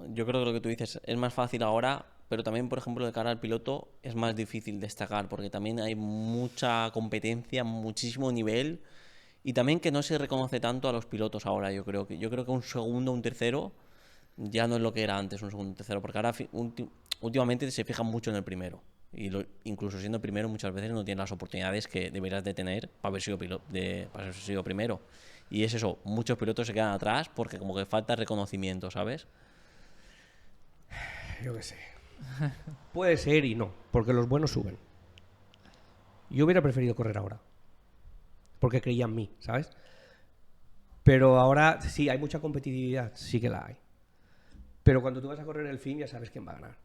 yo creo que lo que tú dices es más fácil ahora, pero también, por ejemplo, de cara al piloto es más difícil destacar, porque también hay mucha competencia, muchísimo nivel, y también que no se reconoce tanto a los pilotos ahora. Yo creo que un segundo, un tercero, ya no es lo que era antes, un segundo, un tercero, porque ahora últimamente se fijan mucho en el primero. Y incluso siendo primero muchas veces no tienes las oportunidades que deberías de tener para haber sido primero. Y es eso, muchos pilotos se quedan atrás porque como que falta reconocimiento, ¿sabes? Yo qué sé. Puede ser y no, porque los buenos suben. Yo hubiera preferido correr ahora, porque creía en mí, ¿sabes? Pero ahora sí, hay mucha competitividad, sí que la hay. Pero cuando tú vas a correr el fin ya sabes quién va a ganar.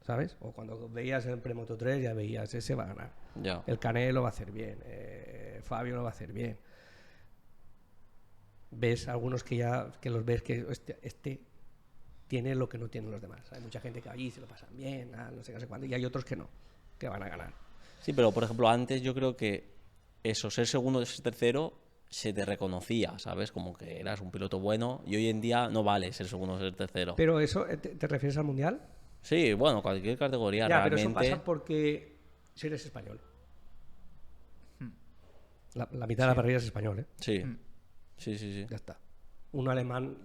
¿Sabes? O cuando veías el Premoto 3 ya veías, ese va a ganar. Ya. El Canet lo va a hacer bien, Fabio lo va a hacer bien. Ves algunos que los ves que este tiene lo que no tienen los demás. Hay mucha gente que allí se lo pasan bien, no sé qué, no sé cuándo, y hay otros que no, que van a ganar. Sí, pero por ejemplo antes yo creo que eso, ser segundo, ser tercero, se te reconocía, ¿sabes? Como que eras un piloto bueno, y hoy en día no vale ser segundo o ser tercero. Pero eso, ¿te refieres al Mundial? Sí, bueno, cualquier categoría Ya, realmente... pero eso pasa porque si eres español. La mitad de la parrilla es español, ¿eh? Sí. Sí. Ya está. Un alemán,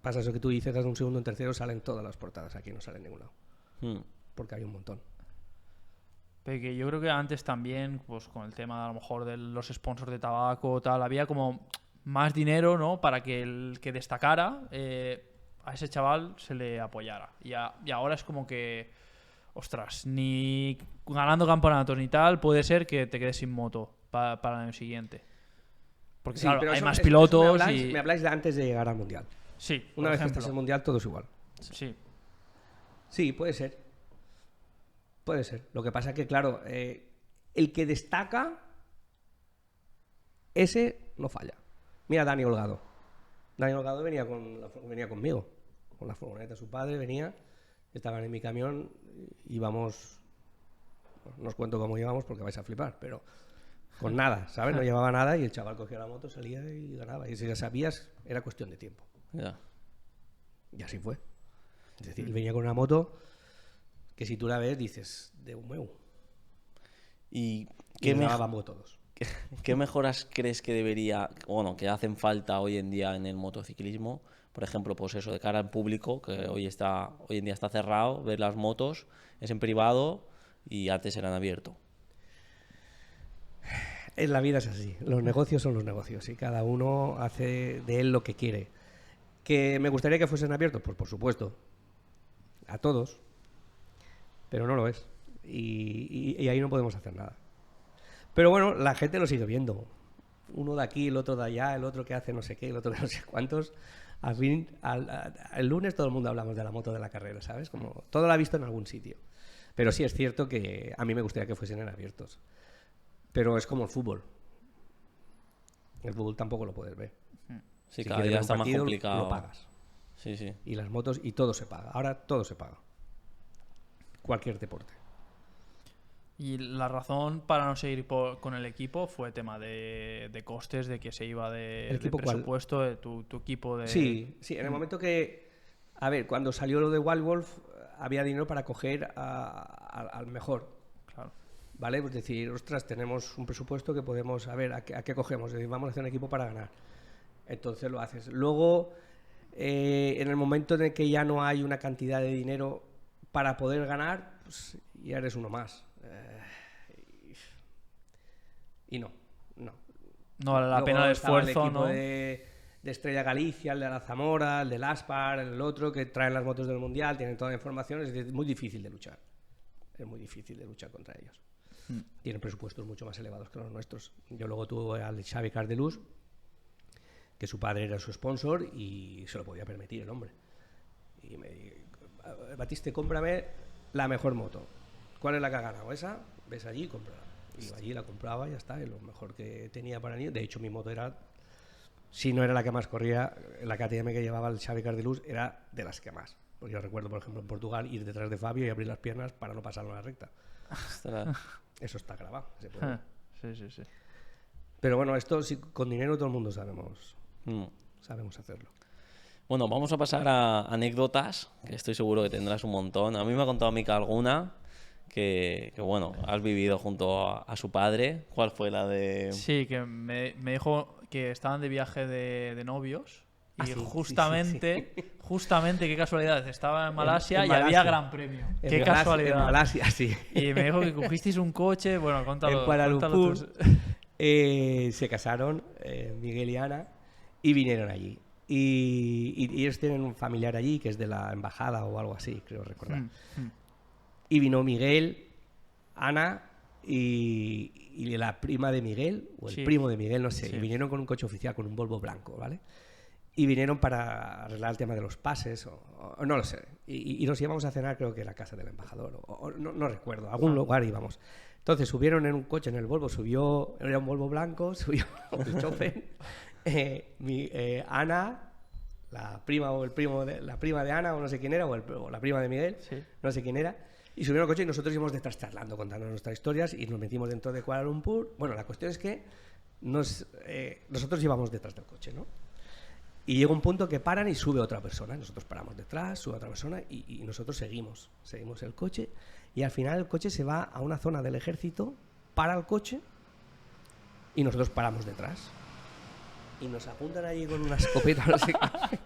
pasa eso que tú dices, das un segundo, un tercero, salen todas las portadas. Aquí no sale en ningún lado. Porque hay un montón. Porque yo creo que antes también, pues con el tema a lo mejor de los sponsors de tabaco tal, había como más dinero, ¿no? Para que el que destacara a ese chaval se le apoyara. Y ahora es como que, ostras, ni ganando campeonatos ni tal, puede ser que te quedes sin moto para el año siguiente. Porque Sí, claro, pero hay eso, más eso pilotos me habláis de antes de llegar al Mundial. Sí, Una vez que estás en el Mundial, todo es igual. Sí. Sí, puede ser. Puede ser. Lo que pasa es que, claro, el que destaca, ese no falla. Mira Dani Holgado. Dani Holgado venía conmigo. Con la furgoneta de su padre, venía. Estaban en mi camión, íbamos... No os cuento cómo íbamos porque vais a flipar, pero... Con nada, ¿sabes? No llevaba nada y el chaval cogía la moto, salía y ganaba. Y si ya sabías, era cuestión de tiempo. Ya. Y así fue. Es decir, él venía con una moto que si tú la ves dices, de un meu. ¿Y qué ganábamos todos? ¿Qué mejoras crees que que hacen falta hoy en día en el motociclismo? Por ejemplo, pues eso, de cara al público, que hoy en día está cerrado, ver las motos, es en privado. y antes eran abiertos. En la vida es así, los negocios son los negocios y cada uno hace de él lo que quiere. ¿Que me gustaría que fuesen abiertos? Pues por supuesto, a todos, pero no lo es y ahí no podemos hacer nada. Pero bueno, la gente lo sigue viendo, uno de aquí, el otro de allá, el otro que hace no sé qué, el otro de no sé cuántos. Al fin, el lunes todo el mundo hablamos de la moto de la carrera, ¿sabes? Como todo lo ha visto en algún sitio. Pero sí es cierto que a mí me gustaría que fuesen abiertos. Pero es como el fútbol. El fútbol tampoco lo puedes ver. Sí, Si cada quieres día ver un está más partido, complicado. lo pagas. Sí, sí. Y las motos, y todo se paga. Ahora todo se paga. Cualquier deporte. Y la razón para no seguir con el equipo fue tema de costes, de que se iba de equipo cuál? presupuesto, de tu equipo de... Sí, en el momento que... A ver, cuando salió lo de Wild Wolf, había dinero para coger al mejor. Claro. ¿Vale? Es decir, ostras, tenemos un presupuesto que podemos... A ver, ¿a qué cogemos? Es decir, vamos a hacer un equipo para ganar. Entonces lo haces. Luego, en el momento en el que ya no hay una cantidad de dinero para poder ganar, pues ya eres uno más. Y no. No vale la Luego pena el estaba esfuerzo, el equipo ¿no? de Estrella Galicia, el de la Zamora, el del Aspar, el otro, que traen las motos del Mundial, tienen toda la información, es muy difícil de luchar. Es muy difícil de luchar contra ellos. Tienen presupuestos mucho más elevados que los nuestros. Yo luego tuve al Xavi Cardelús, que su padre era su sponsor y se lo podía permitir el hombre. Y me dijo, Batiste, cómprame la mejor moto. ¿Cuál es la que ha ganado? ¿Esa? Ves allí y cómprala. Y allí la compraba y ya está, es lo mejor que tenía para mí. De hecho, mi moto era, si no era la que más corría, la KTM que llevaba el Xavi Cardelús era de las que más. Porque yo recuerdo, por ejemplo, en Portugal ir detrás de Fabio y abrir las piernas para no pasarlo en la recta. Ostras. Eso está grabado. Se puede. Sí. Pero bueno, esto sí, con dinero todo el mundo sabemos hacerlo. Bueno, vamos a pasar a anécdotas, que estoy seguro que tendrás un montón. A mí me ha contado Mica alguna que bueno, has vivido junto a su padre. ¿Cuál fue la de...? Sí, que me dijo que estaban de viaje de novios y Sí, justamente, qué casualidad, estaba en Malasia en y había Malasia. gran premio. En Qué Malasia- casualidad. En Malasia, sí. Y me dijo que cogisteis un coche, bueno, cuéntalo. En Kuala cuéntalo Lumpur tú. se casaron Miguel y Ana y vinieron allí. Y ellos tienen un familiar allí que es de la embajada o algo así, creo recordar. Y vino Miguel, Ana y la prima de Miguel, o el Sí. primo de Miguel, no sé. Sí. Y vinieron con un coche oficial, con un Volvo blanco, ¿vale? Y vinieron para arreglar el tema de los pases, o no lo sé. Y nos íbamos a cenar, creo que en la casa del embajador, o no recuerdo, a algún lugar íbamos. Entonces subieron en un coche, en el Volvo, era un Volvo blanco, subió el chofer, Ana, la prima o el primo la prima de Ana, o no sé quién era, o la prima de Miguel, Sí. no sé quién era, y subieron al coche y nosotros íbamos detrás charlando, contando nuestras historias, y nos metimos dentro de Kuala Lumpur. Bueno, la cuestión es que nosotros íbamos detrás del coche, ¿no? Y llega un punto que paran y sube otra persona. Nosotros paramos detrás, sube otra persona y nosotros seguimos el coche. Y al final el coche se va a una zona del ejército, para el coche y nosotros paramos detrás. Y nos apuntan allí con una escopeta, no sé qué.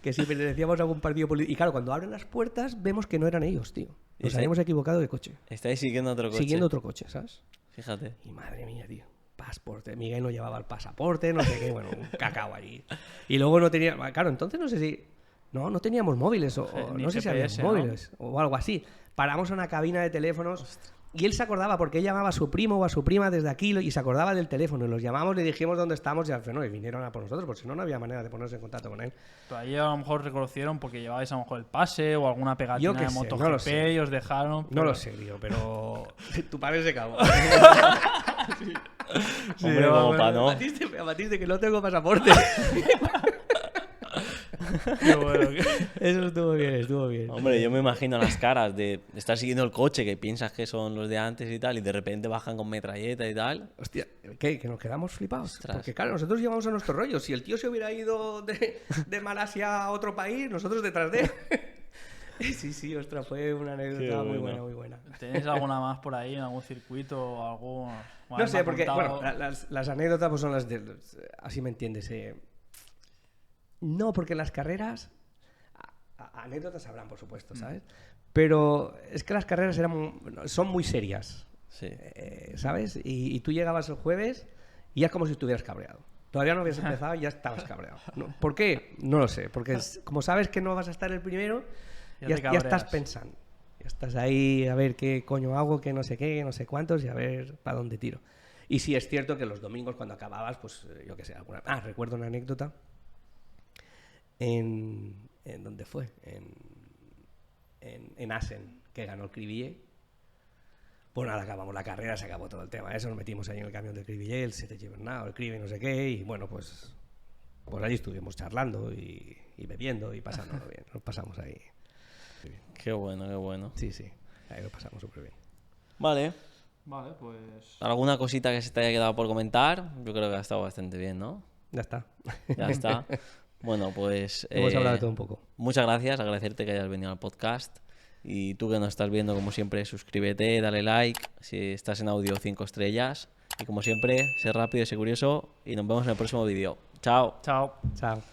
Que si pertenecíamos a algún partido político. Y claro, cuando abren las puertas vemos que no eran ellos, tío. Nos ¿Sí? habíamos equivocado de coche. Estáis siguiendo otro coche. Siguiendo otro coche, ¿sabes? Fíjate. Y madre mía, tío. Pasaporte. Miguel no llevaba el pasaporte, no sé qué, bueno, un cacao allí. Y luego no tenía. Claro, entonces no sé si. No teníamos móviles, o Ni no sé si había GPS, ¿no? móviles, o algo así. Paramos a una cabina de teléfonos y él se acordaba, porque él llamaba a su primo o a su prima desde aquí y se acordaba del teléfono. Y los llamamos, le dijimos dónde estamos y al final vinieron a por nosotros, porque si no, no había manera de ponerse en contacto con él. Pero ahí a lo mejor reconocieron porque llevabais a lo mejor el pase o alguna pegatina Yo qué de sé, MotoGP no lo sé. y os dejaron. No pero- lo sé, tío, pero. Tu padre se cagó. Hombre, como pa' no. Batiste, que no tengo pasaporte. Qué bueno. Eso estuvo bien. Hombre, yo me imagino las caras de estar siguiendo el coche que piensas que son los de antes y tal, y de repente bajan con metralleta y tal. Hostia, ¿qué? Que nos quedamos flipados. Ostras. Porque claro, nosotros llevamos a nuestro rollo. Si el tío se hubiera ido de Malasia a otro país, nosotros detrás de él. Sí, ostras, fue una anécdota Qué muy bueno. buena. ¿Tenéis alguna más por ahí en algún circuito o algún...? No sé, porque, contado- bueno, las anécdotas pues son las de... Así me entiendes. No, porque en las carreras... Anécdotas habrán, por supuesto, ¿sabes? Pero es que las carreras son muy serias, Sí. ¿sabes? Y tú llegabas el jueves y ya es como si estuvieras cabreado. Todavía no habías empezado y ya estabas cabreado. ¿Por qué? No lo sé. Porque como sabes que no vas a estar el primero, ya estás pensando. Ya estás ahí a ver qué coño hago, qué no sé qué, no sé cuántos y a ver para dónde tiro. Y sí es cierto que los domingos cuando acababas, pues yo qué sé, recuerdo una anécdota ¿en dónde fue? En Assen, que ganó el Cribillé. Pues nada, acabamos la carrera, se acabó todo el tema. Eso nos metimos ahí en el camión del Cribillé, el 7 Gibernau, el Cribe, no sé qué, y bueno, pues allí estuvimos charlando y bebiendo y pasándolo bien. Nos pasamos ahí. Qué bueno, qué bueno. Sí, ahí lo pasamos súper bien. Vale. Vale, pues... ¿Alguna cosita que se te haya quedado por comentar? Yo creo que ha estado bastante bien, ¿no? Ya está. Ya está. Bueno, pues... Hemos hablado de todo un poco. Muchas gracias, agradecerte que hayas venido al podcast. Y tú que nos estás viendo, como siempre, suscríbete, dale like. Si estás en audio, 5 estrellas. Y como siempre, sé rápido y sé curioso. Y nos vemos en el próximo vídeo. Chao. Chao. Chao.